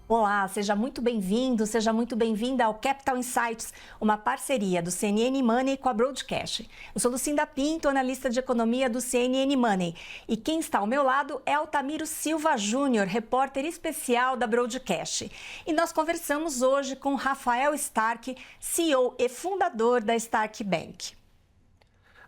Olá, seja muito bem-vindo, seja muito bem-vinda ao Capital Insights, uma parceria do CNN Money com a Broadcast. Eu sou Lucinda Pinto, analista de economia do CNN Money. E quem está ao meu lado é Altamiro Silva Júnior, repórter especial da Broadcast. E nós conversamos hoje com Rafael Stark, CEO e fundador da Stark Bank.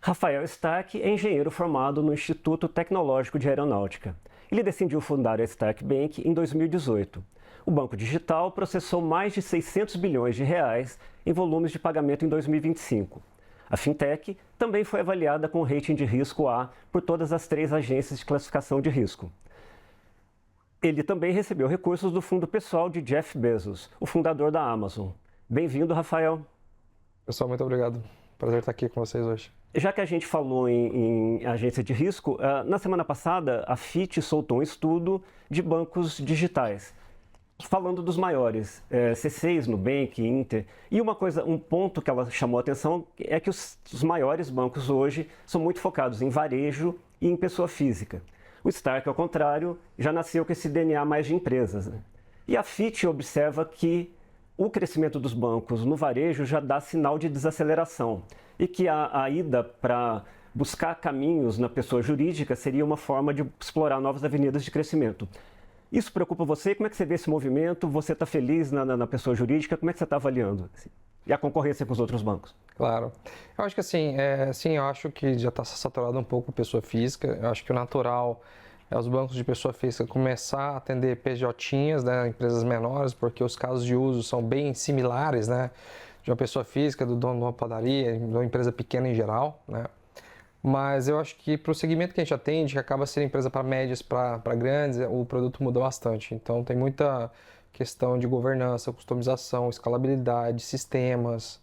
Rafael Stark é engenheiro formado no Instituto Tecnológico de Aeronáutica. Ele decidiu fundar a Stark Bank em 2018. O banco digital processou mais de 600 bilhões de reais em volumes de pagamento em 2025. A fintech também foi avaliada com rating de risco A por todas as 3 agências de classificação de risco. Ele também recebeu recursos do fundo pessoal de Jeff Bezos, o fundador da Amazon. Bem-vindo, Rafael. Pessoal, muito obrigado. Prazer estar aqui com vocês hoje. Já que a gente falou em agência de risco, na semana passada a Fitch soltou um estudo de bancos digitais. Falando dos maiores, C6, Nubank, Inter, e um ponto que ela chamou a atenção é que os maiores bancos hoje são muito focados em varejo e em pessoa física. O Stark, ao contrário, já nasceu com esse DNA mais de empresas, né? E a Fitch observa que o crescimento dos bancos no varejo já dá sinal de desaceleração e que a ida para buscar caminhos na pessoa jurídica seria uma forma de explorar novas avenidas de crescimento. Isso preocupa você? Como é que você vê esse movimento? Você está feliz na pessoa jurídica? Como é que você está avaliando? E a concorrência com os outros bancos? Claro. Eu acho que sim, eu acho que já está saturado um pouco a pessoa física. Eu acho que o natural é os bancos de pessoa física começar a atender PJinhas, né, empresas menores, porque os casos de uso são bem similares, né, de uma pessoa física, do dono de uma padaria, de uma empresa pequena em geral, né. Mas eu acho que para o segmento que a gente atende, que acaba sendo empresa para médias, para grandes, o produto muda bastante. Então tem muita questão de governança, customização, escalabilidade, sistemas,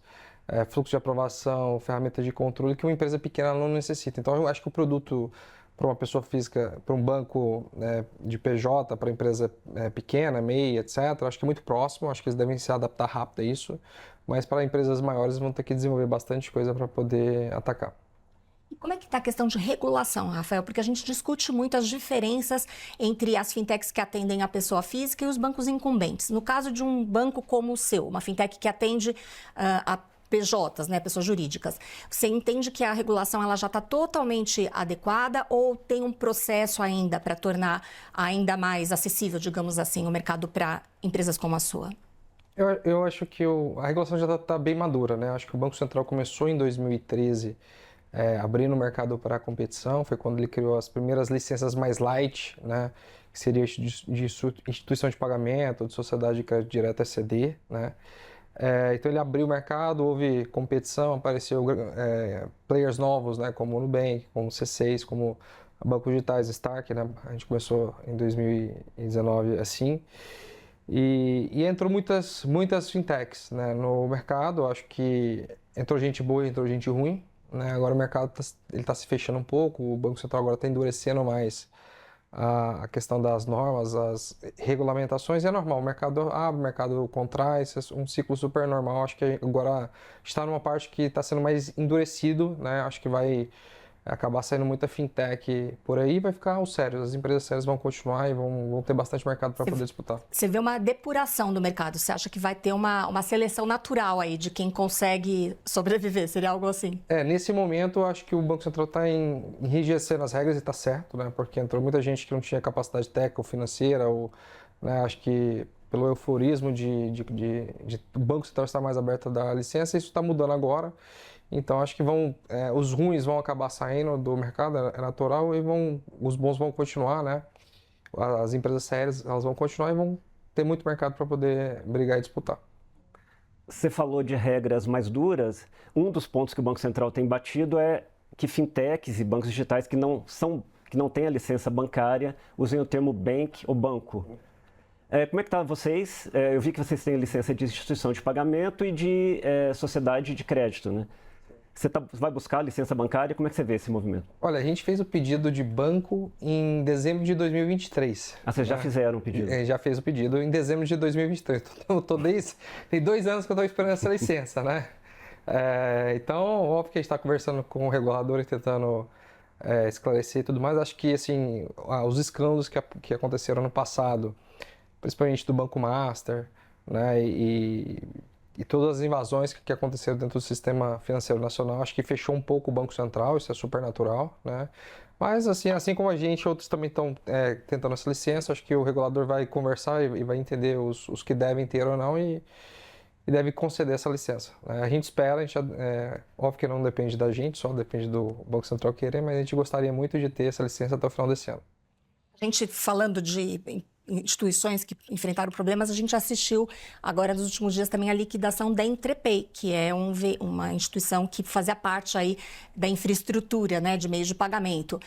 fluxo de aprovação, ferramentas de controle que uma empresa pequena não necessita. Então eu acho que o produto para uma pessoa física, para um banco de PJ, para empresa pequena, MEI, etc., acho que é muito próximo, acho que eles devem se adaptar rápido a isso, mas para empresas maiores vão ter que desenvolver bastante coisa para poder atacar. E como é que está a questão de regulação, Rafael? Porque a gente discute muito as diferenças entre as fintechs que atendem a pessoa física e os bancos incumbentes. No caso de um banco como o seu, uma fintech que atende a PJs, né, pessoas jurídicas, você entende que a regulação ela já está totalmente adequada ou tem um processo ainda para tornar ainda mais acessível, digamos assim, o mercado para empresas como a sua? Eu acho que a regulação já está bem madura, né? Acho que o Banco Central começou em 2013 abrindo o mercado para a competição, foi quando ele criou as primeiras licenças mais light, né? Que seria de instituição de pagamento, de sociedade de crédito direto ECD, né? Então ele abriu o mercado, houve competição, apareceu players novos, né, como o Nubank, como o C6, como bancos digitais, Stark, né, a gente começou em 2019 assim, e entrou muitas fintechs, né, no mercado. Acho que entrou gente boa e entrou gente ruim, né, agora o mercado está se fechando um pouco, o Banco Central agora está endurecendo mais a questão das normas, as regulamentações. É normal, o mercado abre, o mercado contrai, um ciclo super normal. Acho que agora está numa parte que está sendo mais endurecido, né? Acho que vai acabar saindo muita fintech por aí, vai ficar os sérios, as empresas sérias vão continuar e vão ter bastante mercado para poder disputar. Você vê uma depuração do mercado, você acha que vai ter uma seleção natural aí de quem consegue sobreviver, seria algo assim? Nesse momento eu acho que o Banco Central está enrijecendo as regras e está certo, né? Porque entrou muita gente que não tinha capacidade técnica ou financeira, ou, né, acho que pelo euforismo de o Banco Central estar mais aberto a dar licença, isso está mudando agora. Então acho que os ruins vão acabar saindo do mercado, é natural, e os bons vão continuar, né? As empresas sérias elas vão continuar e vão ter muito mercado para poder brigar e disputar. Você falou de regras mais duras. Um dos pontos que o Banco Central tem batido é que fintechs e bancos digitais que não têm a licença bancária usem o termo bank ou banco. Como é que está vocês? Eu vi que vocês têm licença de instituição de pagamento e de sociedade de crédito, né? Você vai buscar a licença bancária? Como é que você vê esse movimento? Olha, a gente fez o pedido de banco em dezembro de 2023. Ah, vocês já fizeram o pedido? Já fez o pedido em dezembro de 2023. Tem 2 anos que eu estou esperando essa licença, né? Então, óbvio que a gente está conversando com o regulador e tentando esclarecer e tudo mais. Acho que, assim, os escândalos que aconteceram no passado principalmente do Banco Master, né, e todas as invasões que aconteceram dentro do sistema financeiro nacional, acho que fechou um pouco o Banco Central, isso é super natural, né? Mas assim como a gente, outros também estão tentando essa licença, acho que o regulador vai conversar e vai entender os que devem ter ou não e deve conceder essa licença, né? A gente espera, óbvio que não depende da gente, só depende do Banco Central querer, mas a gente gostaria muito de ter essa licença até o final desse ano. A gente, falando de instituições que enfrentaram problemas, a gente assistiu agora nos últimos dias também a liquidação da Entrepay, que é uma instituição que fazia parte aí da infraestrutura, né, de meios de pagamento.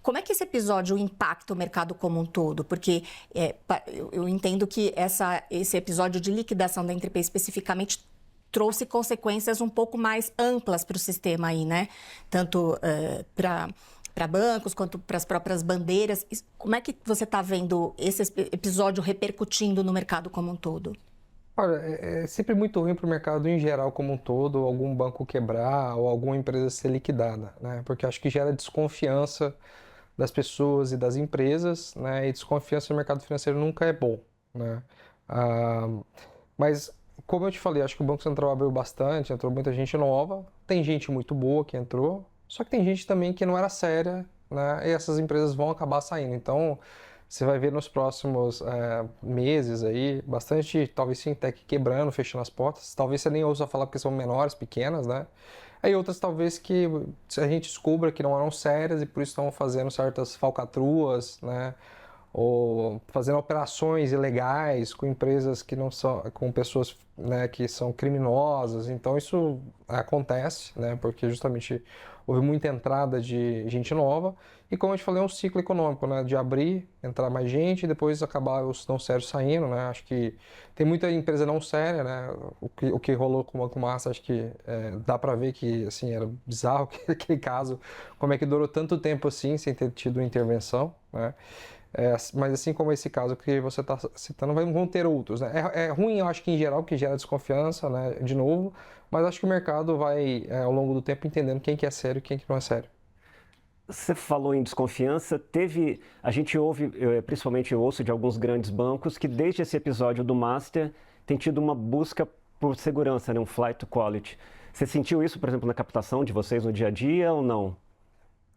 Como é que esse episódio impacta o mercado como um todo? Porque eu entendo que esse episódio de liquidação da Entrepay especificamente trouxe consequências um pouco mais amplas para o sistema aí, né? Tanto para bancos quanto para as próprias bandeiras. Como é que você está vendo esse episódio repercutindo no mercado como um todo? Olha, é sempre muito ruim para o mercado em geral como um todo, algum banco quebrar ou alguma empresa ser liquidada, né? Porque acho que gera desconfiança das pessoas e das empresas, né? E desconfiança no mercado financeiro nunca é bom, né? Mas, como eu te falei, acho que o Banco Central abriu bastante, entrou muita gente nova, tem gente muito boa que entrou, só que tem gente também que não era séria, né? E essas empresas vão acabar saindo. Então, você vai ver nos próximos meses aí, bastante, talvez fintech quebrando, fechando as portas. Talvez você nem ouça falar porque são menores, pequenas, né? Aí outras talvez que a gente descubra que não eram sérias e por isso estão fazendo certas falcatruas, né? Ou fazendo operações ilegais com empresas que não são, com pessoas, né, que são criminosas. Então isso acontece, né? Porque justamente houve muita entrada de gente nova e, como eu te falei, é um ciclo econômico, né? De abrir, entrar mais gente e depois acabar os não sérios saindo, né? Acho que tem muita empresa não séria, né? O que rolou com o Banco Master, acho que dá para ver que, assim, era bizarro aquele caso, como é que durou tanto tempo assim sem ter tido intervenção, né? Mas assim como esse caso que você está citando, vão ter outros, né? É ruim, eu acho que em geral, que gera desconfiança, né? De novo, mas acho que o mercado vai, ao longo do tempo, entendendo quem que é sério e quem que não é sério. Você falou em desconfiança, a gente ouve, principalmente eu ouço de alguns grandes bancos, que desde esse episódio do Master tem tido uma busca por segurança, né? Um flight to quality. Você sentiu isso, por exemplo, na captação de vocês no dia a dia ou não?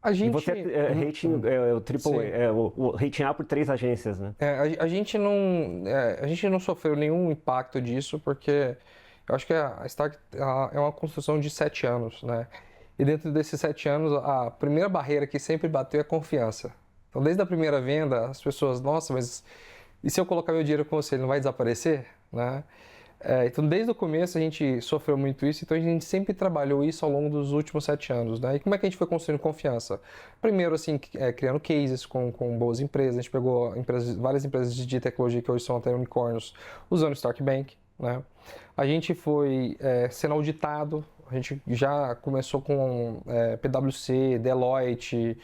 A gente... E você rating, o AAA, o rating A por 3 agências, né? A gente não sofreu nenhum impacto disso, porque eu acho que a Stark é uma construção de 7 anos, né? E dentro desses 7 anos, a primeira barreira que sempre bateu é a confiança. Então, desde a primeira venda, as pessoas, nossa, mas e se eu colocar meu dinheiro com você, ele não vai desaparecer, né? Então, desde o começo a gente sofreu muito isso, então a gente sempre trabalhou isso ao longo dos últimos 7 anos, né? E como é que a gente foi construindo confiança? Primeiro, assim, criando cases com boas empresas, a gente pegou várias empresas de tecnologia que hoje são até unicórnios, usando o Stark Bank, né? A gente foi sendo auditado, a gente já começou com PwC, Deloitte,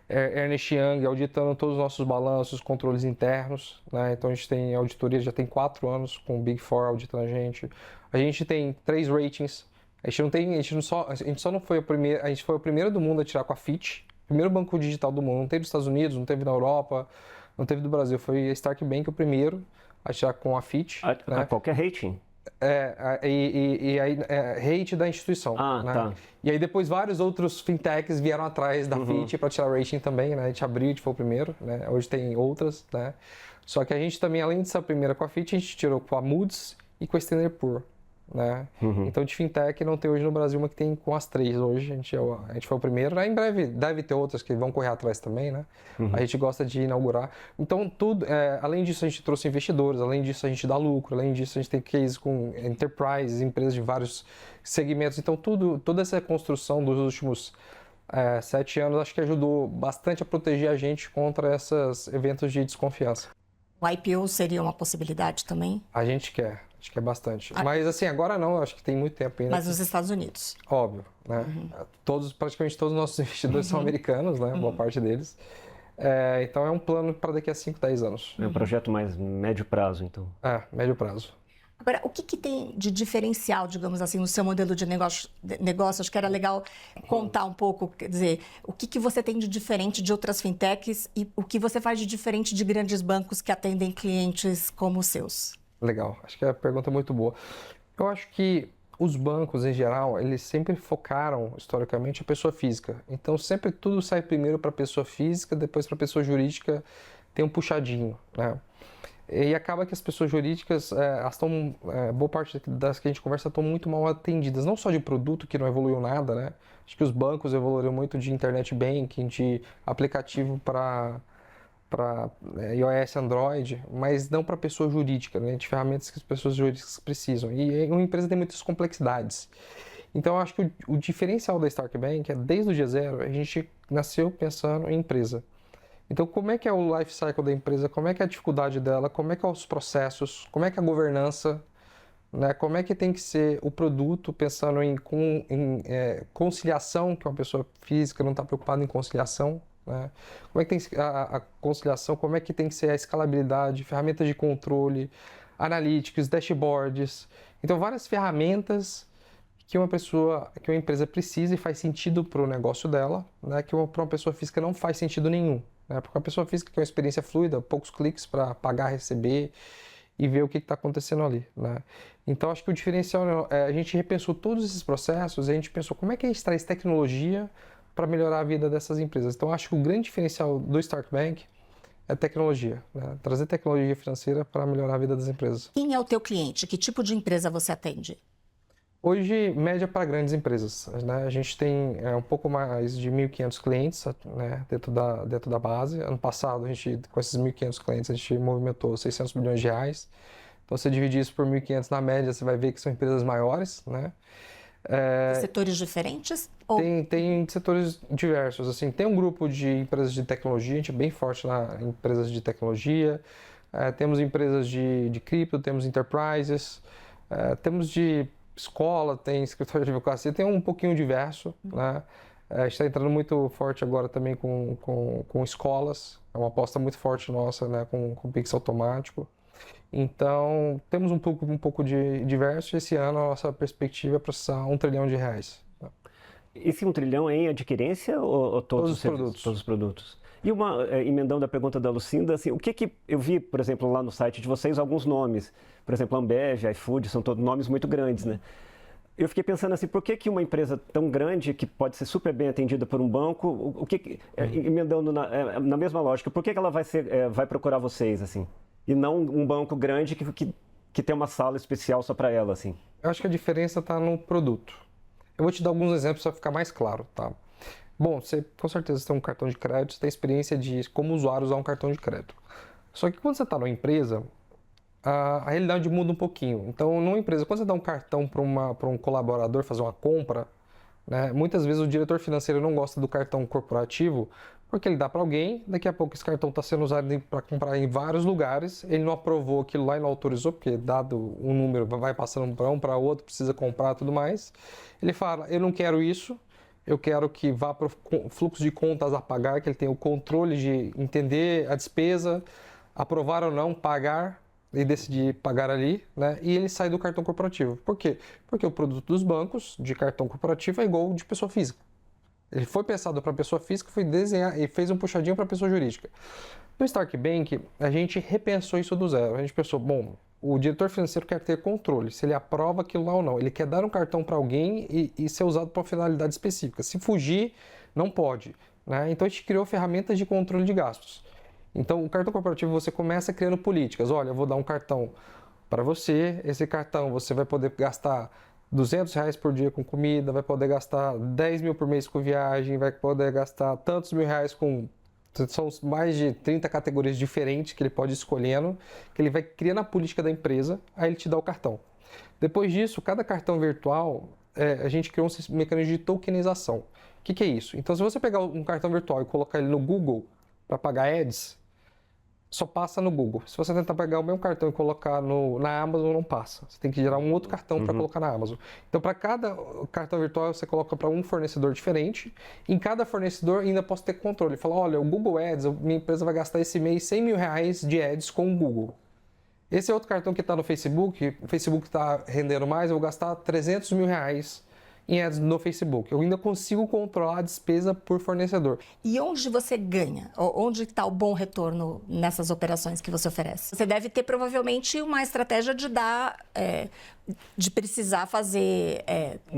Ernst Young, auditando todos os nossos balanços, controles internos, né? Então a gente tem auditoria, já tem 4 anos com o Big Four auditando a gente. A gente tem 3 ratings. A gente só não foi a gente foi o primeiro do mundo a tirar com a Fitch, primeiro banco digital do mundo. Não teve nos Estados Unidos, não teve na Europa, não teve do Brasil. Foi a Stark Bank o primeiro a tirar com a Fitch. Né? Qualquer rating? Rate da instituição. Né? Tá. E aí depois vários outros fintechs vieram atrás da Fitch para tirar rating também, né? A gente abriu, a gente foi o primeiro, né? Hoje tem outras, né? Só que a gente também, além de ser a primeira com a Fitch, a gente tirou com a Moody's e com a Standard Poor's, né? Então de fintech não tem hoje no Brasil uma que tem com as 3 hoje, a gente foi o primeiro, né? Em breve deve ter outras que vão correr atrás também, né? A gente gosta de inaugurar. Então tudo, além disso a gente trouxe investidores, além disso a gente dá lucro, além disso a gente tem cases com enterprises, empresas de vários segmentos. Então toda essa construção dos últimos 7 anos acho que ajudou bastante a proteger a gente contra esses eventos de desconfiança. O IPO seria uma possibilidade também? A gente quer. Acho que é bastante. Mas assim, agora não, acho que tem muito tempo ainda. Mas nos Estados Unidos? Óbvio, né? Praticamente todos os nossos investidores são americanos, né? Boa parte deles. Então é um plano para daqui a 5, 10 anos. É um projeto mais médio prazo, então. Médio prazo. Agora, o que tem de diferencial, digamos assim, no seu modelo de negócio? Acho que era legal contar um pouco, quer dizer, o que você tem de diferente de outras fintechs e o que você faz de diferente de grandes bancos que atendem clientes como os seus? Legal, acho que a pergunta é muito boa. Eu acho que os bancos, em geral, eles sempre focaram, historicamente, a pessoa física. Então, sempre tudo sai primeiro para a pessoa física, depois para a pessoa jurídica, tem um puxadinho, né? E acaba que as pessoas jurídicas, elas estão, boa parte das que a gente conversa, estão muito mal atendidas. Não só de produto, que não evoluiu nada, né? Acho que os bancos evoluíram muito de internet banking, de aplicativo para iOS, Android, mas não para pessoa jurídica, né? De ferramentas que as pessoas jurídicas precisam. E uma empresa tem muitas complexidades. Então, eu acho que o diferencial da Stark Bank é, desde o dia zero, a gente nasceu pensando em empresa. Então, como é que é o life cycle da empresa, como é que é a dificuldade dela, como é que é os processos, como é que é a governança, né? Como é que tem que ser o produto, pensando em conciliação, que uma pessoa física não está preocupada em conciliação, né? Como é que tem que ser a conciliação, como é que tem que ser a escalabilidade, ferramentas de controle, analytics, dashboards. Então, várias ferramentas que uma empresa precisa e faz sentido para o negócio dela, né? Que para uma pessoa física não faz sentido nenhum. Porque a pessoa física quer uma experiência fluida, poucos cliques para pagar, receber e ver o que está acontecendo ali, né? Então, acho que o diferencial a gente repensou todos esses processos, e a gente pensou como é que a gente traz tecnologia para melhorar a vida dessas empresas. Então, acho que o grande diferencial do Stark Bank é tecnologia, né? Trazer tecnologia financeira para melhorar a vida das empresas. Quem é o teu cliente? Que tipo de empresa você atende? Hoje, média para grandes empresas, né? A gente tem um pouco mais de 1.500 clientes, né, dentro da base. Ano passado, com esses 1.500 clientes, a gente movimentou 600 bilhões de reais. Então, você dividir isso por 1.500 na média, você vai ver que são empresas maiores, né? Setores diferentes? Tem setores diversos. Assim, tem um grupo de empresas de tecnologia, a gente é bem forte em empresas de tecnologia. Temos empresas de cripto, temos enterprises, temos de escola, tem escritório de advocacia, tem um pouquinho diverso, né? A gente está entrando muito forte agora também com escolas, é uma aposta muito forte nossa, né? Com Pix automático. Então, temos um pouco de diverso, e esse ano a nossa perspectiva é processar R$1 trilhão. Esse 1 trilhão é em adquirência ou todos os produtos? Todos os produtos. E emendando a pergunta da Lucinda, assim, o que eu vi, por exemplo, lá no site de vocês, alguns nomes, por exemplo, Ambev, iFood, são todos nomes muito grandes, né? Eu fiquei pensando assim, por que uma empresa tão grande, que pode ser super bem atendida por um banco, emendando na mesma lógica, por que ela vai procurar vocês, assim? E não um banco grande que tem uma sala especial só para ela, assim? Eu acho que a diferença está no produto. Eu vou te dar alguns exemplos para ficar mais claro, tá? Bom, você com certeza tem um cartão de crédito, você tem experiência de como usuário usar um cartão de crédito. Só que quando você está numa empresa, a realidade muda um pouquinho. Então, numa empresa, quando você dá um cartão para um colaborador fazer uma compra, né, muitas vezes o diretor financeiro não gosta do cartão corporativo, porque ele dá para alguém, daqui a pouco esse cartão está sendo usado para comprar em vários lugares, ele não aprovou aquilo lá e não autorizou, porque dado um número, vai passando para um, para outro, precisa comprar e tudo mais. Ele fala, eu não quero isso, eu quero que vá para o fluxo de contas a pagar, que ele tenha o controle de entender a despesa, aprovar ou não, pagar e decidir pagar ali, né? E ele sai do cartão corporativo. Por quê? Porque o produto dos bancos de cartão corporativo é igual ao de pessoa física. Ele foi pensado para pessoa física, foi desenhar e fez um puxadinho para pessoa jurídica. No Stark Bank, a gente repensou isso do zero. A gente pensou, bom, o diretor financeiro quer ter controle, se ele aprova aquilo lá ou não. Ele quer dar um cartão para alguém e ser usado para uma finalidade específica. Se fugir, não pode, né? Então a gente criou ferramentas de controle de gastos. Então o cartão corporativo você começa criando políticas. Olha, eu vou dar um cartão para você, esse cartão você vai poder gastar R$200 por dia com comida, vai poder gastar 10 mil por mês com viagem, vai poder gastar tantos mil reais com... São mais de 30 categorias diferentes que ele pode ir escolhendo, que ele vai criando a política da empresa, aí ele te dá o cartão. Depois disso, cada cartão virtual, a gente criou um mecanismo de tokenização. O que é isso? Então, se você pegar um cartão virtual e colocar ele no Google para pagar ads, só passa no Google. Se você tentar pegar o mesmo cartão e colocar na Amazon, não passa. Você tem que gerar um outro cartão para colocar na Amazon. Então, para cada cartão virtual, você coloca para um fornecedor diferente. Em cada fornecedor, ainda posso ter controle. Fala, olha, o Google Ads, minha empresa vai gastar esse mês R$100 mil de ads com o Google. Esse é outro cartão que está no Facebook, o Facebook está rendendo mais, eu vou gastar R$300 mil em ads no Facebook. Eu ainda consigo controlar a despesa por fornecedor. E onde você ganha? Onde está o bom retorno nessas operações que você oferece? Você deve ter provavelmente uma estratégia de de precisar fazer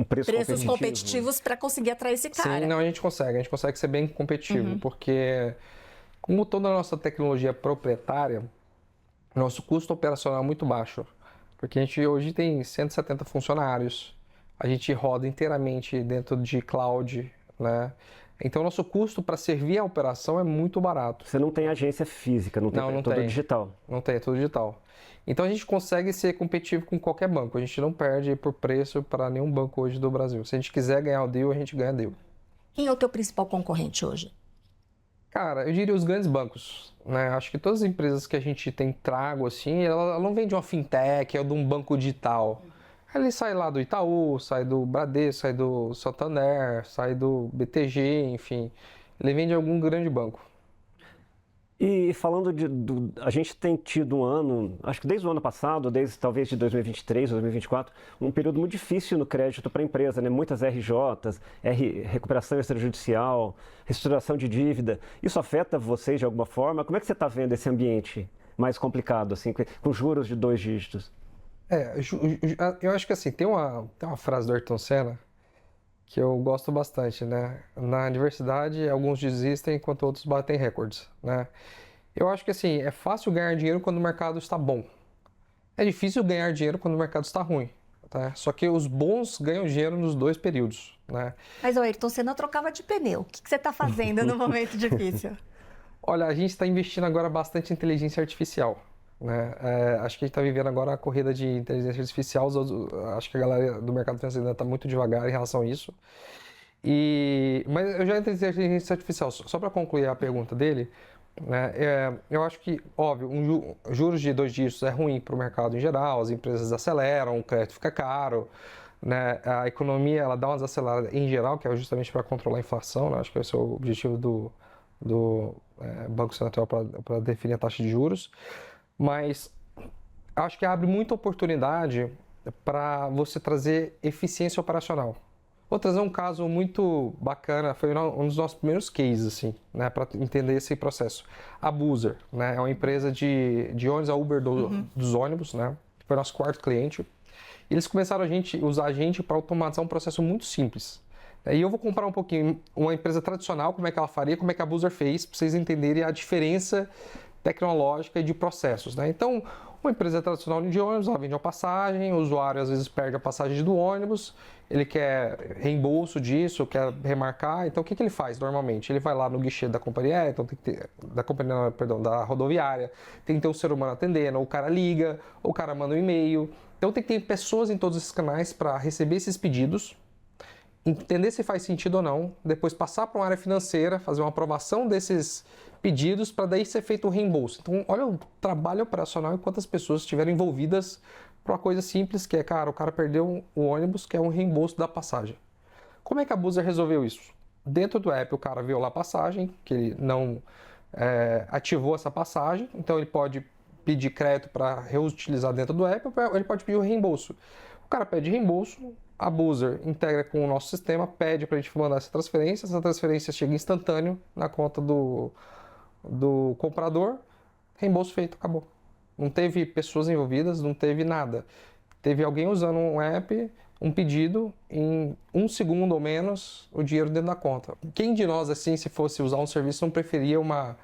preços competitivos para conseguir atrair esse cara. Sim, não, a gente consegue ser bem competitivo, porque como toda a nossa tecnologia proprietária, nosso custo operacional é muito baixo, porque a gente hoje tem 170 funcionários, a gente roda inteiramente dentro de cloud, né? Então, nosso custo para servir a operação é muito barato. Você não tem agência física, não tem, tudo digital. Não tem, é tudo digital. Então, a gente consegue ser competitivo com qualquer banco. A gente não perde por preço para nenhum banco hoje do Brasil. Se a gente quiser ganhar o deal, a gente ganha o deal. Quem é o teu principal concorrente hoje? Cara, eu diria os grandes bancos, né? Acho que todas as empresas que a gente tem trago, assim, ela não vem de uma fintech ou de um banco digital. Ele sai lá do Itaú, sai do Bradesco, sai do Santander, sai do BTG, enfim. Ele vem de algum grande banco. E falando a gente tem tido um ano, acho que desde o ano passado, desde talvez de 2023, 2024, um período muito difícil no crédito para a empresa, né? Muitas RJs, recuperação extrajudicial, reestruturação de dívida. Isso afeta vocês de alguma forma? Como é que você está vendo esse ambiente mais complicado, assim, com juros de 2 dígitos? Eu acho que assim, tem uma frase do Ayrton Senna que eu gosto bastante, né? Na diversidade, alguns desistem enquanto outros batem recordes, né? Eu acho que assim, é fácil ganhar dinheiro quando o mercado está bom. É difícil ganhar dinheiro quando o mercado está ruim, tá? Só que os bons ganham dinheiro nos dois períodos, né? Mas, Ayrton, você não trocava de pneu. O que você está fazendo no momento difícil? Olha, a gente está investindo agora bastante em inteligência artificial. Né? Acho que a gente está vivendo agora a corrida de inteligência artificial. Acho que a galera do mercado financeiro ainda está muito devagar em relação a isso. Mas eu já entrei em inteligência artificial. Só para concluir a pergunta dele, né? Eu acho que, óbvio, juros de 2 dígitos é ruim para o mercado em geral, as empresas aceleram, o crédito fica caro, né? A economia ela dá uma desacelerada em geral, que é justamente para controlar a inflação, né? Acho que esse é o objetivo do Banco Central para definir a taxa de juros. Mas acho que abre muita oportunidade para você trazer eficiência operacional. Vou trazer um caso muito bacana, foi um dos nossos primeiros cases, assim, né, para entender esse processo. A Buser, né, é uma empresa de ônibus, a Uber dos ônibus, né, foi nosso quarto cliente. E eles começaram a usar a gente para automatizar um processo muito simples. E eu vou comparar um pouquinho uma empresa tradicional, como é que ela faria, como é que a Buser fez, para vocês entenderem a diferença tecnológica e de processos, né? Então, uma empresa tradicional de ônibus, ela vende uma passagem, o usuário às vezes perde a passagem do ônibus, ele quer reembolso disso, quer remarcar, então o que ele faz normalmente? Ele vai lá no guichê da companhia, então tem que ter, da rodoviária, tem que ter um ser humano atendendo, ou o cara liga, ou o cara manda um e-mail, então tem que ter pessoas em todos esses canais para receber esses pedidos, entender se faz sentido ou não, depois passar para uma área financeira, fazer uma aprovação desses pedidos para daí ser feito o reembolso. Então, olha o trabalho operacional e quantas pessoas estiveram envolvidas para uma coisa simples que é, cara, o cara perdeu o ônibus, que é um reembolso da passagem. Como é que a Buser resolveu isso? Dentro do app, o cara viu lá a passagem, que ele não ativou essa passagem, então ele pode pedir crédito para reutilizar dentro do app, ou ele pode pedir o reembolso. O cara pede reembolso, a Buser integra com o nosso sistema, pede para a gente mandar essa transferência chega instantâneo na conta do comprador, reembolso feito, acabou. Não teve pessoas envolvidas, não teve nada. Teve alguém usando um app, um pedido, em 1 segundo ou menos, o dinheiro dentro da conta. Quem de nós, assim, se fosse usar um serviço, não preferia uma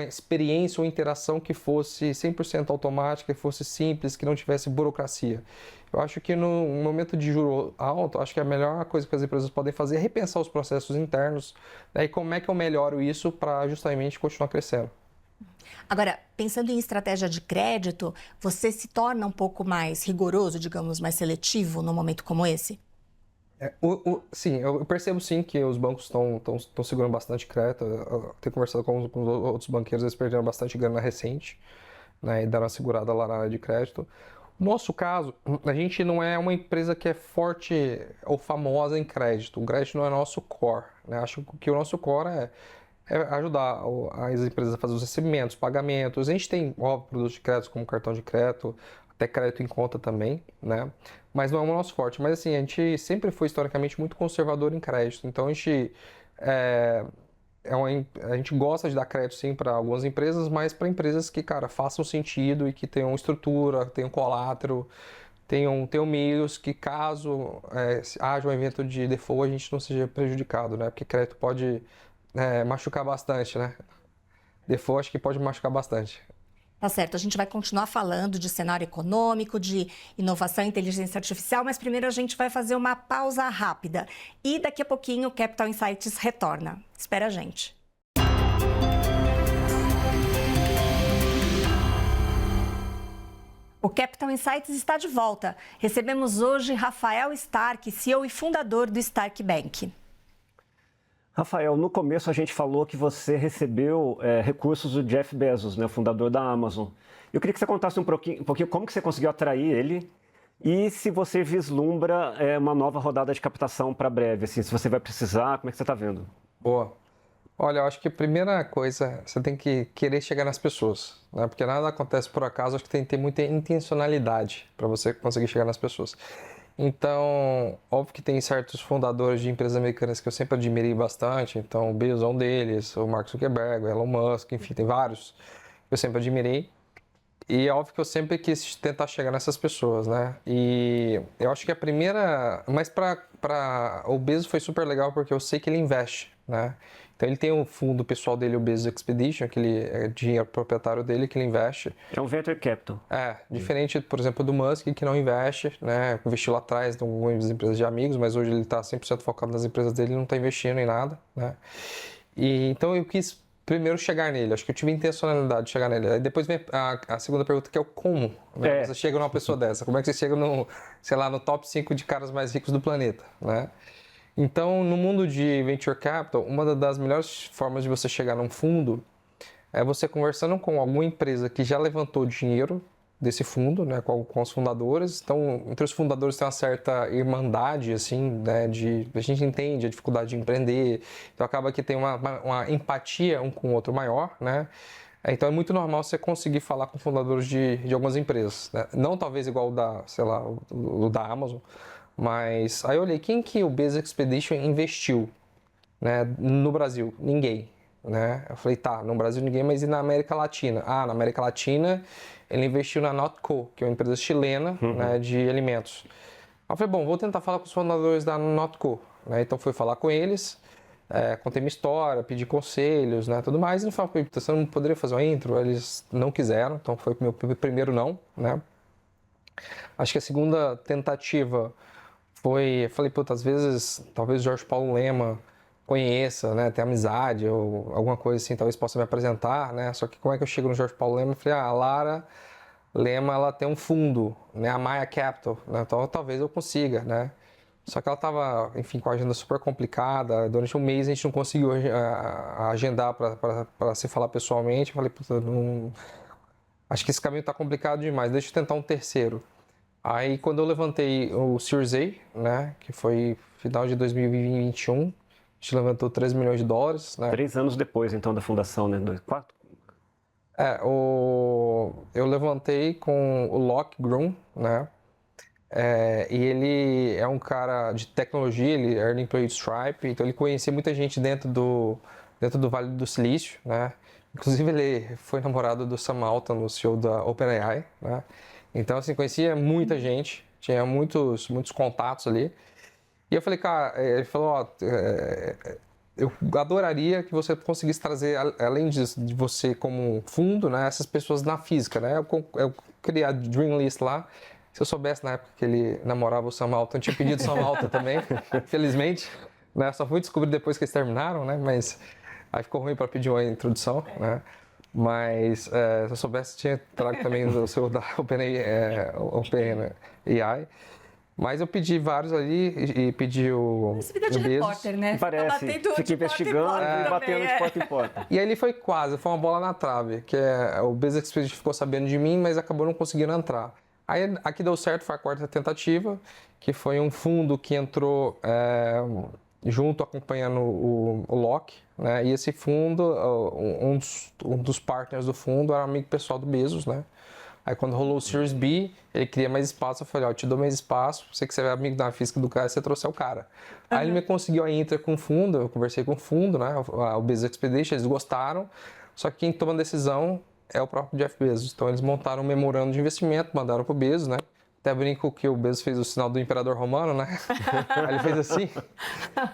experiência ou interação que fosse 100% automática, que fosse simples, que não tivesse burocracia? Eu acho que no momento de juro alto, acho que a melhor coisa que as empresas podem fazer é repensar os processos internos, né, e como é que eu melhoro isso para justamente continuar crescendo. Agora, pensando em estratégia de crédito, você se torna um pouco mais rigoroso, digamos, mais seletivo num momento como esse? Sim, eu percebo sim que os bancos estão segurando bastante crédito. Eu tenho conversado com os outros banqueiros, eles perderam bastante grana recente, né, e deram uma segurada lá na área de crédito. No nosso caso, a gente não é uma empresa que é forte ou famosa em crédito. O crédito não é nosso core, né? Acho que o nosso core ajudar as empresas a fazer os recebimentos, pagamentos. A gente tem, óbvio, produtos de crédito como cartão de crédito, até crédito em conta também, né? Mas não é o nosso forte. Mas assim, a gente sempre foi historicamente muito conservador em crédito. Então a gente a gente gosta de dar crédito sim para algumas empresas, mas para empresas que, cara, façam sentido e que tenham estrutura, tenham colátero, tenham meios que caso haja um evento de default a gente não seja prejudicado, né? Porque crédito pode machucar bastante, né? Default acho que pode machucar bastante. Tá certo, a gente vai continuar falando de cenário econômico, de inovação e inteligência artificial, mas primeiro a gente vai fazer uma pausa rápida. E daqui a pouquinho o Capital Insights retorna. Espera a gente. O Capital Insights está de volta. Recebemos hoje Rafael Stark, CEO e fundador do Stark Bank. Rafael, no começo a gente falou que você recebeu recursos do Jeff Bezos, né, o fundador da Amazon. Eu queria que você contasse um pouquinho como que você conseguiu atrair ele e se você vislumbra uma nova rodada de captação para breve, assim, se você vai precisar, como é que você está vendo? Boa. Olha, eu acho que a primeira coisa, você tem que querer chegar nas pessoas, né? Porque nada acontece por acaso, acho que tem que ter muita intencionalidade para você conseguir chegar nas pessoas. Então, óbvio que tem certos fundadores de empresas americanas que eu sempre admirei bastante. Então, o Bezos é um deles, o Mark Zuckerberg, o Elon Musk, enfim, tem vários que eu sempre admirei. E é óbvio que eu sempre quis tentar chegar nessas pessoas, né? E eu acho que a primeira... Mas para o Bezos foi super legal porque eu sei que ele investe, né? Então ele tem um fundo pessoal dele, o Bezos Expedition, que ele é dinheiro proprietário dele, que ele investe. É um venture capital. Diferente, por exemplo, do Musk, que não investe, né? Investiu lá atrás em algumas empresas de amigos, mas hoje ele está 100% focado nas empresas dele, não está investindo em nada, né? E então eu quis primeiro chegar nele, acho que eu tive intencionalidade de chegar nele. Aí depois vem a segunda pergunta, que é o como, né? Você chega numa pessoa dessa, como é que você chega no, sei lá, no top 5 de caras mais ricos do planeta, né? Então, no mundo de Venture Capital, uma das melhores formas de você chegar num fundo é você conversando com alguma empresa que já levantou dinheiro desse fundo, né, com os fundadores. Então, entre os fundadores tem uma certa irmandade, assim, né, a gente entende a dificuldade de empreender, então acaba que tem uma empatia um com o outro maior, né? Então, é muito normal você conseguir falar com fundadores de algumas empresas, né? Não talvez igual o da, sei lá, o da Amazon, mas aí eu olhei, quem que o Bezos Expedition investiu, né, no Brasil? Ninguém, né? Eu falei, tá, no Brasil ninguém, mas e na América Latina? Na América Latina ele investiu na Notco, que é uma empresa chilena, né, de alimentos. Aí eu falei, bom, vou tentar falar com os fundadores da Notco, né? Então fui falar com eles, contei minha história, pedi conselhos, né, tudo mais, e ele falou, você não poderia fazer uma intro? Eles não quiseram, então foi o meu primeiro não, né? Acho que a segunda tentativa falei, puta, às vezes, talvez o Jorge Paulo Lema conheça, né, tenha amizade ou alguma coisa assim, talvez possa me apresentar, né, só que como é que eu chego no Jorge Paulo Lema? Eu falei, a Lara Lema, ela tem um fundo, né, a Maya Capital, né, então talvez eu consiga, né, só que ela tava, enfim, com a agenda super complicada, durante um mês a gente não conseguiu agendar para se falar pessoalmente. Eu falei, puta, não... acho que esse caminho tá complicado demais, deixa eu tentar um terceiro. Aí, quando eu levantei o Series A, né, que foi final de 2021, a gente levantou 3 milhões de dólares. Né? 3 anos depois, então, da fundação, né? 4? Eu levantei com o Locke Groom, né? E ele é um cara de tecnologia, ele era employee de Stripe, então ele conhecia muita gente dentro do Vale do Silício, né? Inclusive, ele foi namorado do Sam Altman, no CEO da OpenAI, né? Então, assim, conhecia muita gente, tinha muitos contatos ali. E eu falei, cara, ele falou, eu adoraria que você conseguisse trazer, além de você como fundo, né, essas pessoas na física, né? Eu criei a Dream List lá. Se eu soubesse na época que ele namorava o Sam Altman, eu tinha pedido o Sam Altman também, infelizmente. Né? Só fui descobrir depois que eles terminaram, né? Mas aí ficou ruim para pedir uma introdução, né? Mas se eu soubesse, tinha trago também o seu da OpenAI. Mas eu pedi vários ali e pedi o vida de repórter, né? Parece, fica investigando e batendo de porta em porta. E aí ele foi uma bola na trave, que o Bezos Expedition ficou sabendo de mim, mas acabou não conseguindo entrar. Aí aqui deu certo, foi a quarta tentativa, que foi um fundo que entrou junto, acompanhando o Locke, né? E esse fundo, um dos partners do fundo era amigo pessoal do Bezos, né? Aí quando rolou o Series B, ele queria mais espaço, eu falei, ó, eu te dou mais espaço, você que você é amigo da física do cara, você trouxe o cara. Aí ele me conseguiu a intra com o fundo, eu conversei com o fundo, né? O Bezos Expedition, eles gostaram, só que quem toma a decisão é o próprio Jeff Bezos. Então eles montaram um memorando de investimento, mandaram pro Bezos, né? Até brinco que o Bezos fez o sinal do imperador romano, né? Aí ele fez assim.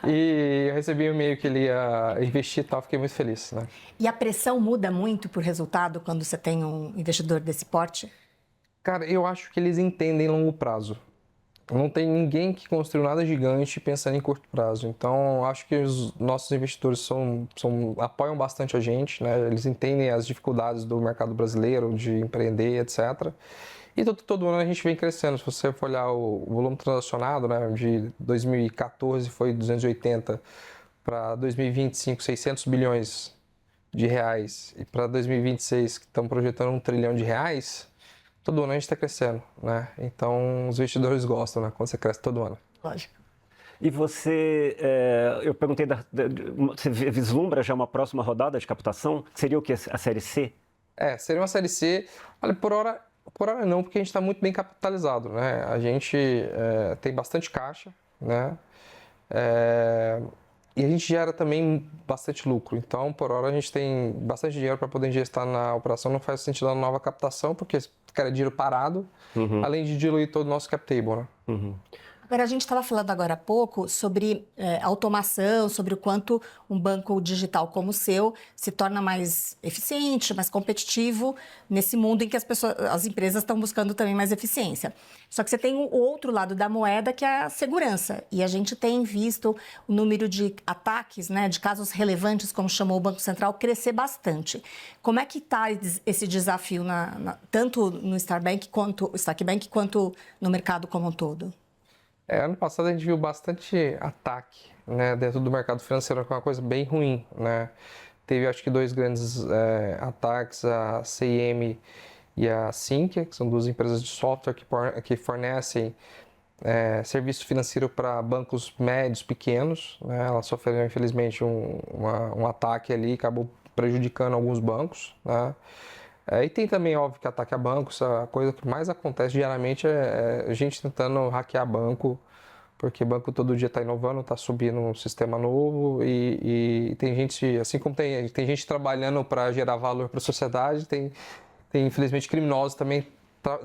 E eu recebi um e-mail que ele ia investir e tal, fiquei muito feliz, né? E a pressão muda muito por resultado quando você tem um investidor desse porte? Cara, eu acho que eles entendem longo prazo. Não tem ninguém que construiu nada gigante pensando em curto prazo. Então, acho que os nossos investidores apoiam bastante a gente, né? Eles entendem as dificuldades do mercado brasileiro, de empreender, etc. E todo ano a gente vem crescendo. Se você for olhar o volume transacionado, né, de 2014 foi 280, para 2025, 600 bilhões de reais, e para 2026, que estão projetando 1 trilhão de reais, todo ano a gente está crescendo, né? Então, os investidores gostam, né, quando você cresce todo ano. Lógico. E você, eu perguntei, você vislumbra já uma próxima rodada de captação? Seria o que, a série C? Seria uma série C. Olha, por hora não, porque a gente está muito bem capitalizado, né? A gente tem bastante caixa, né? E a gente gera também bastante lucro. Então, por hora, a gente tem bastante dinheiro para poder injetar na operação. Não faz sentido a nova captação, porque ficaria dinheiro parado, além de diluir todo o nosso cap table, né? Agora, a gente estava falando agora há pouco sobre automação, sobre o quanto um banco digital como o seu se torna mais eficiente, mais competitivo nesse mundo em que as empresas estão buscando também mais eficiência. Só que você tem o outro lado da moeda, que é a segurança. E a gente tem visto o número de ataques, né, de casos relevantes, como chamou o Banco Central, crescer bastante. Como é que está esse desafio tanto no Starbank quanto no mercado como um todo? Ano passado a gente viu bastante ataque, né, dentro do mercado financeiro, que é uma coisa bem ruim, né? Teve, acho que, 2 grandes ataques, a CIM e a Sinqia, que são 2 empresas de software que fornecem serviço financeiro para bancos médios, pequenos, né? Elas sofreram, infelizmente, um ataque ali, acabou prejudicando alguns bancos, né? E tem também, óbvio, que ataque a bancos. A coisa que mais acontece diariamente é a gente tentando hackear banco, porque banco todo dia está inovando, está subindo um sistema novo e tem gente, assim como tem gente trabalhando para gerar valor para a sociedade, tem infelizmente criminosos também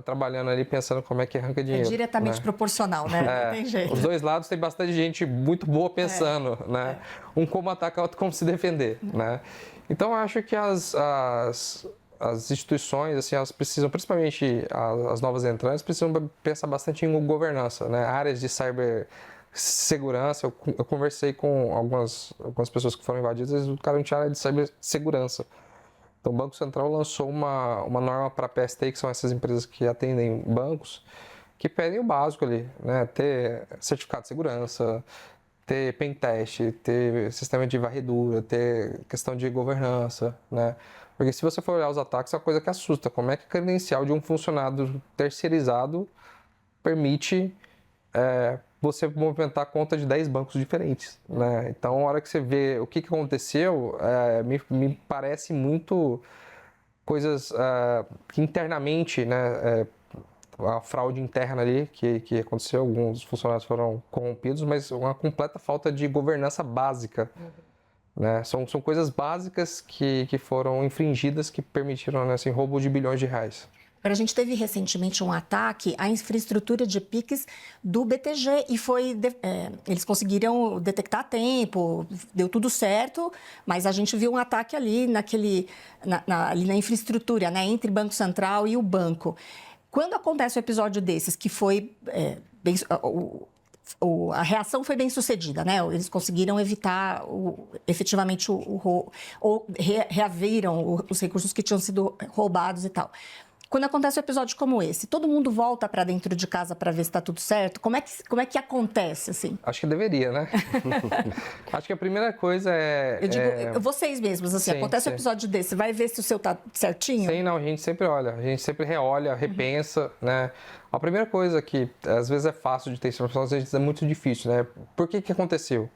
trabalhando ali pensando como é que arranca dinheiro. É diretamente proporcional, né? Não tem jeito. Os dois lados tem bastante gente muito boa pensando, né? Um como atacar, outro como se defender, né? Então, eu acho que as instituições, assim, elas precisam, principalmente as novas entrantes, precisam pensar bastante em governança, né? Áreas de cibersegurança. Eu conversei com algumas pessoas que foram invadidas, o cara não tinha área de cibersegurança. Então, o Banco Central lançou uma norma para PST, que são essas empresas que atendem bancos, que pedem o básico ali, né? Ter certificado de segurança, ter pentest, ter sistema de varredura, ter questão de governança, né? Porque se você for olhar os ataques, é uma coisa que assusta. Como é que a credencial de um funcionário terceirizado permite você movimentar a conta de 10 bancos diferentes, né? Então, a hora que você vê o que aconteceu, me parece muito coisas que internamente, né? A fraude interna ali que aconteceu, alguns funcionários foram corrompidos, mas uma completa falta de governança básica. Né? São coisas básicas que foram infringidas, que permitiram, né, assim, roubo de bilhões de reais. A gente teve recentemente um ataque à infraestrutura de PIX do BTG e eles conseguiram detectar a tempo, deu tudo certo, mas a gente viu um ataque ali ali na infraestrutura, né, entre Banco Central e o banco. Quando acontece um episódio desses, que foi a reação foi bem sucedida, né? Eles conseguiram evitar efetivamente ou reaviram os recursos que tinham sido roubados e tal. Quando acontece um episódio como esse, todo mundo volta para dentro de casa para ver se está tudo certo? Como é que acontece, assim? Acho que deveria, né? Acho que a primeira coisa é... Eu digo, vocês mesmos, assim, sim, acontece um episódio desse, vai ver se o seu tá certinho? Sim, não, a gente sempre olha, a gente sempre reolha, repensa, né? A primeira coisa que, às vezes, é fácil de ter informação, às vezes é muito difícil, né? Por que aconteceu?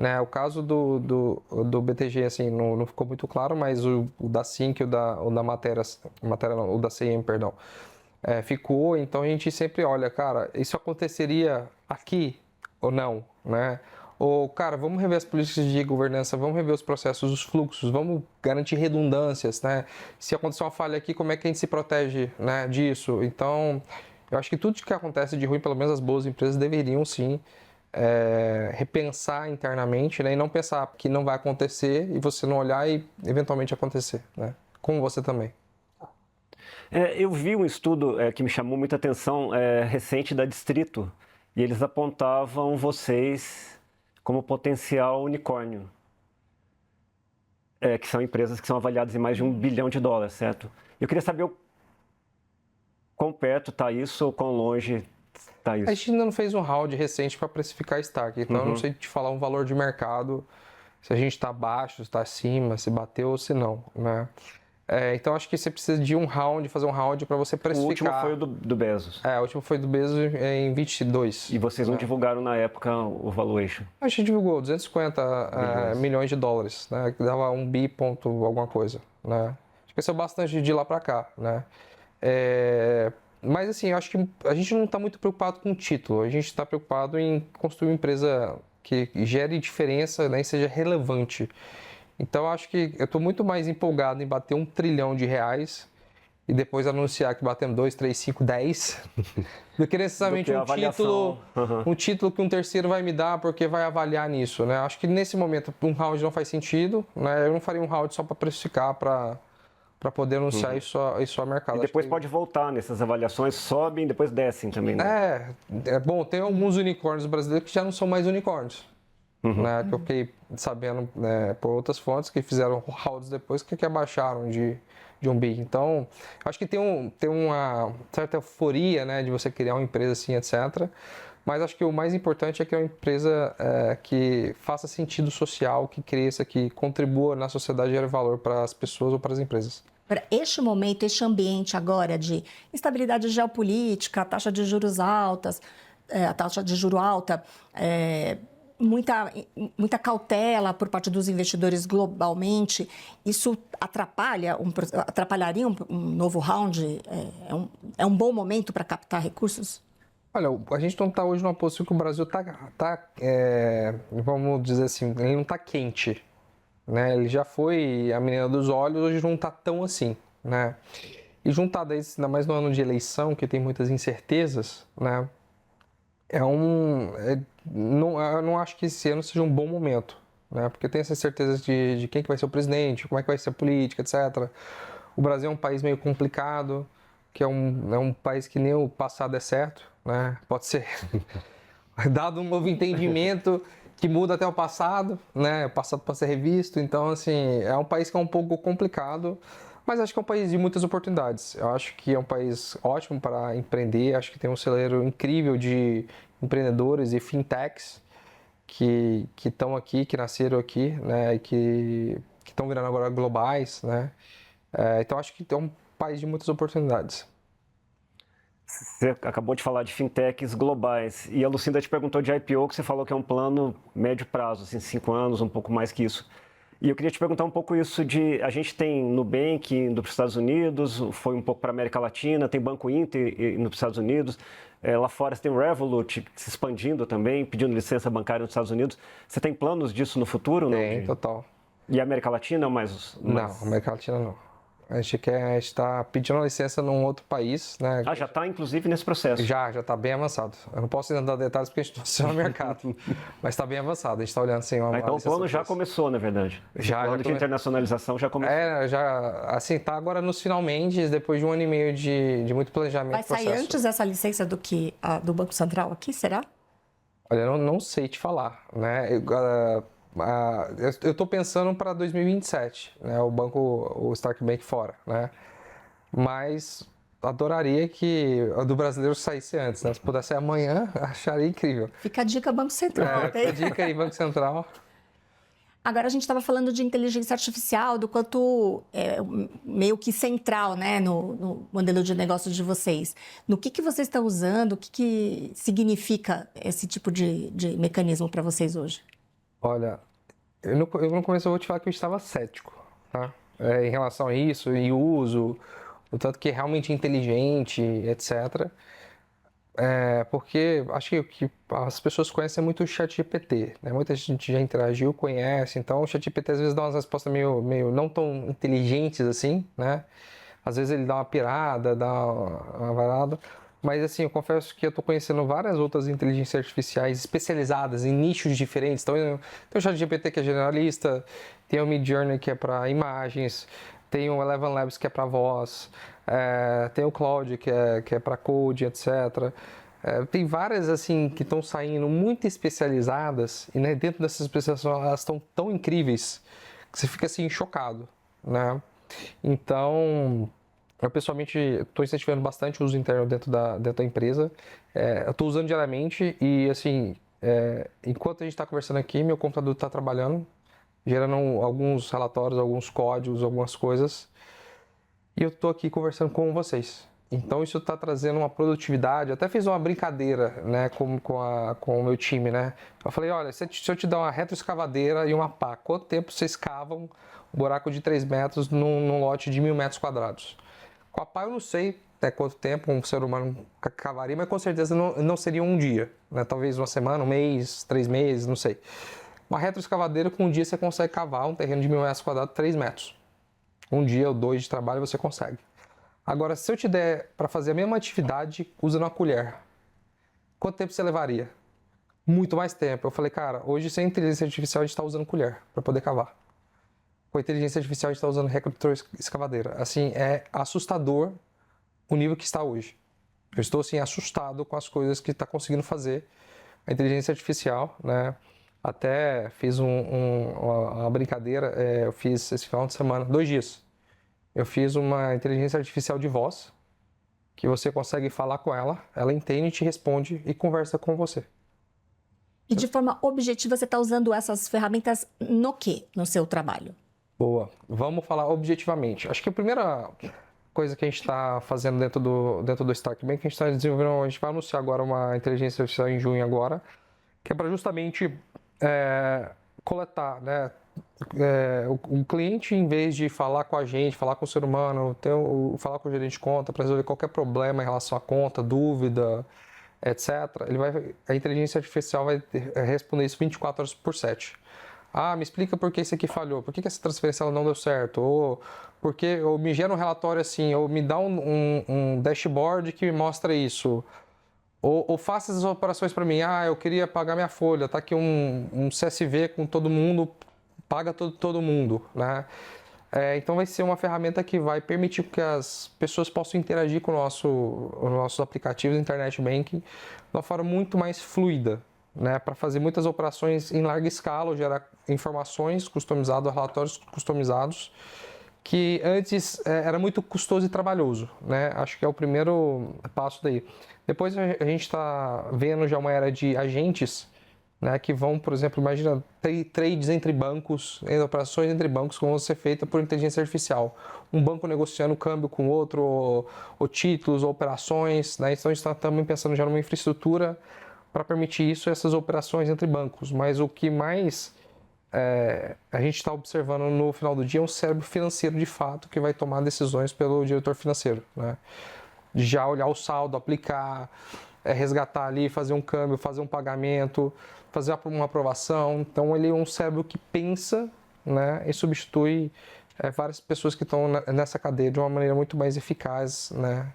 né? O caso do BTG, assim, não ficou muito claro, mas o da Sync e o da o da CM, perdão, ficou. Então a gente sempre olha, cara, isso aconteceria aqui ou não, né? Ou, cara, vamos rever as políticas de governança, vamos rever os processos, os fluxos, vamos garantir redundâncias, né? Se acontecer uma falha aqui, como é que a gente se protege, né, disso? Então, eu acho que tudo que acontece de ruim, pelo menos as boas empresas deveriam sim repensar internamente, né, e não pensar que não vai acontecer e você não olhar e eventualmente acontecer, né? Como você também. Eu vi um estudo que me chamou muita atenção recente da Distrito e eles apontavam vocês como potencial unicórnio, que são empresas que são avaliadas em mais de $1 bilhão, certo? Eu queria saber quão perto está isso ou quão longe está isso. A gente ainda não fez um round recente para precificar Stark, então eu não sei te falar um valor de mercado, se a gente está abaixo, se está acima, se bateu ou se não, né? Então acho que você precisa de fazer um round para você precificar. O último foi o do Bezos. O último foi do Bezos em 22. E vocês não divulgaram na época o valuation? A gente divulgou 250 milhões de dólares, né? Que dava 1 bi ponto alguma coisa, né? Cresceu bastante de lá para cá, né? Mas assim, eu acho que a gente não está muito preocupado com o título, a gente está preocupado em construir uma empresa que gere diferença, né, e seja relevante. Então, eu acho que eu estou muito mais empolgado em bater R$1 trilhão e depois anunciar que batemos 2, 3, 5, 10, do que necessariamente um título que um terceiro vai me dar porque vai avaliar nisso, né? Acho que nesse momento um round não faz sentido, né? Eu não faria um round só para precificar, para poder anunciar isso ao mercado. E depois pode voltar nessas avaliações, sobem, depois descem também, né? Bom, tem alguns unicórnios brasileiros que já não são mais unicórnios. Né, que eu fiquei sabendo, né, por outras fontes que fizeram rounds depois que abaixaram de 1 bi. Então, acho que tem uma certa euforia, né, de você criar uma empresa assim, etc. Mas acho que o mais importante é que é uma empresa que faça sentido social, que cresça, que contribua na sociedade e gere valor para as pessoas ou para as empresas. Para este momento, este ambiente agora de instabilidade geopolítica, taxa de juros altas, a taxa de juro alta, muita cautela por parte dos investidores globalmente, isso atrapalharia um novo round? É um bom momento para captar recursos? Olha, a gente não está hoje numa posição que o Brasil está, vamos dizer assim, ele não está quente, né? Ele já foi a menina dos olhos, hoje não está tão assim, né? E juntado a isso, ainda mais no ano de eleição, que tem muitas incertezas, né? Eu não acho que esse ano seja um bom momento, né? Porque tem essa certeza de quem que vai ser o presidente, como é que vai ser a política, etc. O Brasil é um país meio complicado, que é um país que nem o passado é certo, né? Pode ser dado um novo entendimento que muda até o passado, né? O passado pode ser revisto, então assim, é um país que é um pouco complicado, mas acho que é um país de muitas oportunidades. Eu acho que é um país ótimo para empreender, acho que tem um celeiro incrível de empreendedores e fintechs que estão aqui, que nasceram aqui, né, e que estão virando agora globais, né? Então acho que é um país de muitas oportunidades. Você acabou de falar de fintechs globais e a Lucinda te perguntou de IPO, que você falou que é um plano médio prazo, assim, 5 anos, um pouco mais que isso. E eu queria te perguntar um pouco isso a gente tem Nubank indo para os Estados Unidos, foi um pouco para a América Latina, tem Banco Inter indo para os Estados Unidos, lá fora você tem o Revolut se expandindo também, pedindo licença bancária nos Estados Unidos. Você tem planos disso no futuro? Tem, total. E a América Latina ou mais? Não, América Latina não. A gente está pedindo licença num outro país, né? Já está, inclusive, nesse processo? Já está bem avançado. Eu não posso ainda dar detalhes porque a gente não aciona o mercado, mas está bem avançado. A gente está olhando assim... Então o plano já começou, na verdade? O plano de internacionalização já começou? Assim, está agora nos finalmente, depois de 1 ano e meio de muito planejamento. Vai sair antes essa licença do que do Banco Central aqui, será? Olha, eu não sei te falar, né? Eu estou pensando para 2027, né? O Stark Bank fora, né? Mas adoraria que a do brasileiro saísse antes, né? Se pudesse sair amanhã, acharia incrível. Fica a dica Banco Central. Fica a dica aí, Banco Central. Agora a gente estava falando de inteligência artificial, do quanto meio que central, né, no modelo de negócio de vocês. No que vocês estão usando, o que significa esse tipo de mecanismo para vocês hoje? Olha, no começo eu vou te falar que eu estava cético, tá? Em relação a isso, e uso, o tanto que é realmente inteligente, etc. Porque acho que as pessoas conhecem muito o ChatGPT, né? Muita gente já interagiu, conhece, então o ChatGPT às vezes dá umas respostas meio não tão inteligentes assim, né? Às vezes ele dá uma pirada, dá uma varada, mas assim, eu confesso que eu estou conhecendo várias outras inteligências artificiais especializadas em nichos diferentes. Então, tem o ChatGPT que é generalista, tem o Midjourney que é para imagens, tem o Eleven Labs que é para voz, tem o Claude que é para code, etc. Tem várias assim que estão saindo muito especializadas e, né, dentro dessas especializações elas estão tão incríveis que você fica assim chocado, né? Então, eu pessoalmente estou incentivando bastante o uso interno dentro da empresa. Eu estou usando diariamente e, assim, enquanto a gente está conversando aqui, meu computador está trabalhando, gerando alguns relatórios, alguns códigos, algumas coisas. E eu estou aqui conversando com vocês. Então, isso está trazendo uma produtividade. Eu até fiz uma brincadeira, né, com o meu time, né? Eu falei, olha, se eu te dar uma retroescavadeira e uma pá, quanto tempo vocês cavam um buraco de 3 metros num lote de 1.000 metros quadrados? Com a pá eu não sei até quanto tempo um ser humano cavaria, mas com certeza não seria um dia, né? Talvez uma semana, um mês, 3 meses, não sei. Uma retroescavadeira, com um dia você consegue cavar um terreno de 1.000 metros quadrados, 3 metros. Um dia ou 2 de trabalho você consegue. Agora, se eu te der para fazer a mesma atividade usando uma colher, quanto tempo você levaria? Muito mais tempo. Eu falei, cara, hoje sem inteligência artificial a gente está usando colher para poder cavar. Com a inteligência artificial a gente está usando retroescavadeira. Assim, é assustador o nível que está hoje. Eu estou assim assustado com as coisas que está conseguindo fazer a inteligência artificial, né? Até fiz uma brincadeira, eu fiz esse final de semana, 2 dias. Eu fiz uma inteligência artificial de voz, que você consegue falar com ela, ela entende, te responde e conversa com você. E de forma objetiva, você está usando essas ferramentas no quê? No seu trabalho? Boa. Vamos falar objetivamente. Acho que a primeira coisa que a gente está fazendo dentro do Stark Bank, a gente está desenvolvendo, a gente vai anunciar agora uma inteligência artificial em junho agora, que é para justamente coletar, né? O cliente, em vez de falar com a gente, falar com o ser humano, falar com o gerente de conta para resolver qualquer problema em relação à conta, dúvida, etc., a inteligência artificial vai responder isso 24 horas por 7. Ah, me explica por que isso aqui falhou, por que essa transferência ela não deu certo, ou me gera um relatório assim, ou me dá um dashboard que me mostra isso. Ou faça essas operações para mim. Ah, eu queria pagar minha folha, tá aqui um CSV com todo mundo, paga todo mundo, né? Então vai ser uma ferramenta que vai permitir que as pessoas possam interagir com os nossos aplicativos de Internet Banking de uma forma muito mais fluida, né? Para fazer muitas operações em larga escala, gerar informações customizadas, relatórios customizados, que antes era muito custoso e trabalhoso, né? Acho que é o primeiro passo daí. Depois a gente está vendo já uma era de agentes, né, que vão, por exemplo, imagina trades entre bancos, operações entre bancos que vão ser feitas por inteligência artificial. Um banco negociando câmbio com outro, ou títulos, ou operações, né? Então a gente está também pensando já numa infraestrutura para permitir isso, essas operações entre bancos. Mas o que mais a gente está observando no final do dia é um cérebro financeiro de fato que vai tomar decisões pelo diretor financeiro, né? Já olhar o saldo, aplicar, resgatar ali, fazer um câmbio, fazer um pagamento, fazer uma aprovação. Então ele é um cérebro que pensa, né, e substitui várias pessoas que estão nessa cadeia de uma maneira muito mais eficaz, né?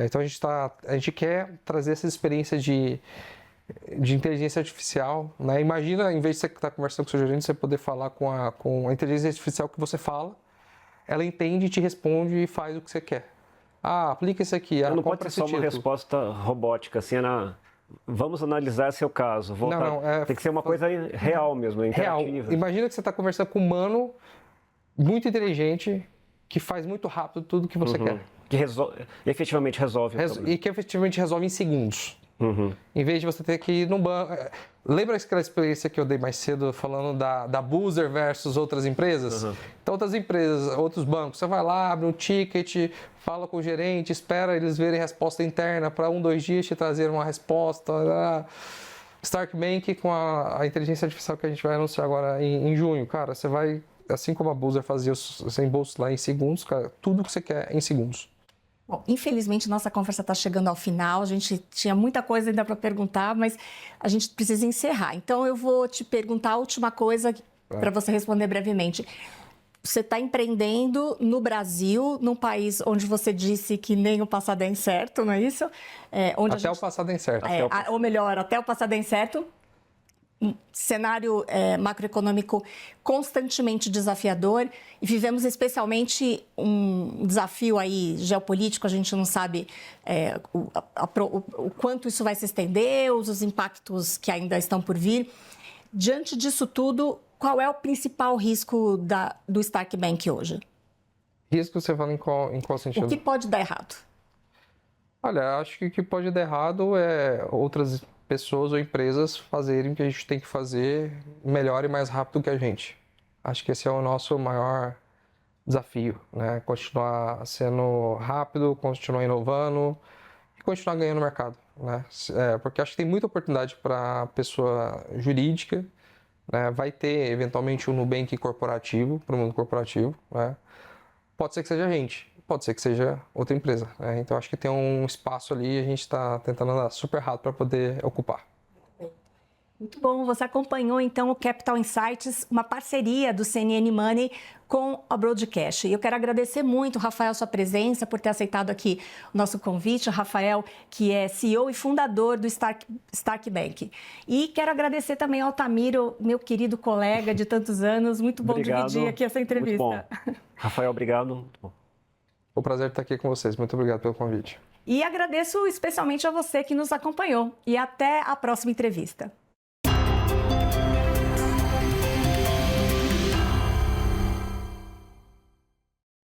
Então a gente quer trazer essa experiência de inteligência artificial, né? Imagina, em vez de você estar conversando com o seu gerente, você poder falar com a inteligência artificial que você fala, ela entende, te responde e faz o que você quer. Ah, aplica isso aqui. Não pode ser só uma resposta robótica, assim, vamos analisar seu caso. Tem que ser uma coisa real mesmo, interativa. Real. Imagina que você está conversando com um humano muito inteligente que faz muito rápido tudo o que você quer. Que efetivamente resolve. E que efetivamente resolve em segundos. Em vez de você ter que ir no banco. Lembra aquela experiência que eu dei mais cedo falando da Boozer versus outras empresas? Então, outras empresas, outros bancos, você vai lá, abre um ticket, fala com o gerente, espera eles verem resposta interna para 1, 2 dias te trazer uma resposta. Stark Bank com a inteligência artificial que a gente vai anunciar agora em junho. Cara, você vai, assim como a Buzer fazia os reembolsos lá em segundos, cara, tudo que você quer em segundos. Bom, infelizmente, nossa conversa está chegando ao final. A gente tinha muita coisa ainda para perguntar, mas a gente precisa encerrar. Então, eu vou te perguntar a última coisa para você responder brevemente. Você está empreendendo no Brasil, num país onde você disse que nem o passado é incerto, não é isso? O passado é incerto. Ou melhor, até o passado é incerto. Um cenário macroeconômico constantemente desafiador e vivemos especialmente um desafio aí geopolítico. A gente não sabe o quanto isso vai se estender, os impactos que ainda estão por vir. Diante disso tudo, qual é o principal risco do Stark Bank hoje? Risco você fala em qual sentido? O que pode dar errado? Olha, acho que o que pode dar errado é outras pessoas ou empresas fazerem o que a gente tem que fazer melhor e mais rápido que a gente. Acho que esse é o nosso maior desafio, né? Continuar sendo rápido, continuar inovando e continuar ganhando mercado, né? Porque acho que tem muita oportunidade para a pessoa jurídica, né? Vai ter eventualmente um Nubank corporativo, para o mundo corporativo, né? Pode ser que seja a gente, pode ser que seja outra empresa, né? Então acho que tem um espaço ali e a gente está tentando andar super rápido para poder ocupar. Muito bom, você acompanhou então o Capital Insights, uma parceria do CNN Money com a Broadcast. E eu quero agradecer muito, Rafael, sua presença, por ter aceitado aqui o nosso convite. O Rafael, que é CEO e fundador do Stark Bank. E quero agradecer também ao Tamiro, meu querido colega de tantos anos. Muito bom dividir aqui essa entrevista. Muito bom. Rafael, obrigado. Muito bom. Foi um prazer estar aqui com vocês. Muito obrigado pelo convite. E agradeço especialmente a você que nos acompanhou. E até a próxima entrevista.